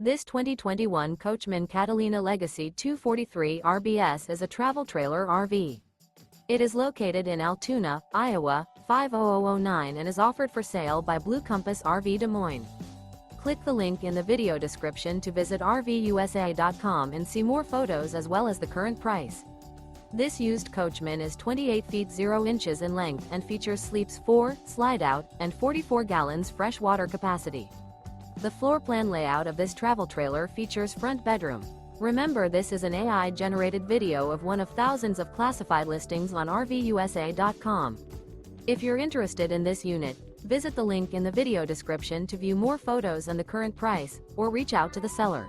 This 2021 Coachmen Catalina Legacy 243 RBS is a travel trailer RV. It is located in Altoona, Iowa, 50009 and is offered for sale by Blue Compass RV Des Moines. Click the link in the video description to visit RVUSA.com and see more photos as well as the current price. This used Coachman is 28 feet 0 inches in length and features sleeps 4, slide-out, and 44 gallons fresh water capacity. The floor plan layout of this travel trailer features front bedroom. Remember, this is an AI-generated video of one of thousands of classified listings on RVUSA.com. If you're interested in this unit, visit the link in the video description to view more photos and the current price, or reach out to the seller.